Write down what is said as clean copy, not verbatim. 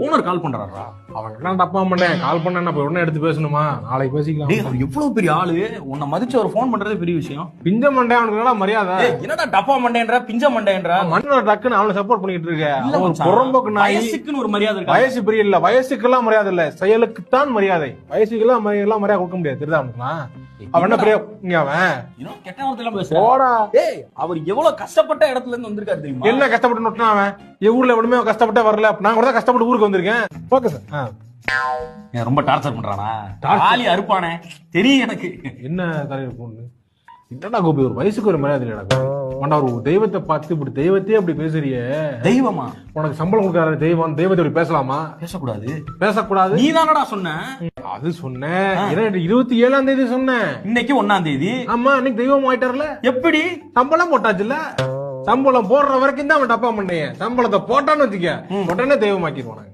Owner கால் பண்றாரா? அவன் என்ன தப்பா பண்ணேன், கால் பண்ண உடனே எடுத்து பேசணுமா? நாளைக்கு பேசிக்கலாம். டேய், அவர் எவ்வளவு பெரிய ஆளு, உன்னை மதிச்சு ஒரு போன் பண்றதே பெரிய விஷயம். பிஞ்ச மண்டே அவனுக்கு மரியாதை. என்னடா டப்பா மண்டேன்றா, பிஞ்ச மண்டேன்றா? மண்ணோட டக்குன்னு அவனை சப்போர்ட் பண்ணிட்டு இருக்க. புறம்போக்கு வயசுக்குன்னு ஒரு மரியாதை இருக்கு. வயசு பெரிய இல்ல, வயசுக்கெல்லாம் மரியாதை இல்ல, செயலுக்குத்தான் மரியாதை. வயசுக்கெல்லாம் மரியாதை கொடுக்க முடியாது. தெரியுதா அவனுக்கு? அவன் என்ன பெரிய அவன் கெட்ட வார்த்தையெல்லாம் பேசுறான். டேய், அவர் எவ்வளவு கஷ்டப்பட்ட இடத்துல இருந்து வந்திருக்காரு தெரியுமா? என்ன கஷ்டப்பட்டு நோட்டினா அவன்? என் ஊர்ல எவனுமே கஷ்டப்பட்டே வரல. நான் கூட தான் கஷ்டப்பட்டு ஊருக்கு வந்திருக்கேன். Okay sir. ரொம்ப டார்ச்சர் பண்றானா? ஆளி அறுப்பானே தெரியும் எனக்கு. என்ன தலைவர் பொண்ணு என்னடா கோபி, ஒரு வயசுக்கு ஒரு மரியாதை இல்லடா. ஒரு தெய்வத்தை பார்த்து இப்படி தெய்வத்தையே அப்படி பேசுறிய. தெய்வமா? உனக்கு சம்பளம் கொடுக்காத தெய்வம், தெய்வத்தை இப்படி பேசலாமா? பேசக்கூடாது. நீ தானடா சொன்ன. அது சொன்னேன் 27ஆம் தேதி சொன்னேன். இன்னைக்கு 1ஆம் தேதி. ஆமா, இன்னைக்கு தெய்வம் ஆயிட்டார்ல. எப்படி? சம்பளம் போட்டாச்சுல்ல. சம்பளம் போடுற வரைக்கும் தான் அவன் டப்பா பண்ணேன். சம்பளத்தை போட்டான்னு வச்சுக்க, உடனே தெய்வம் ஆக்கிடுவான்.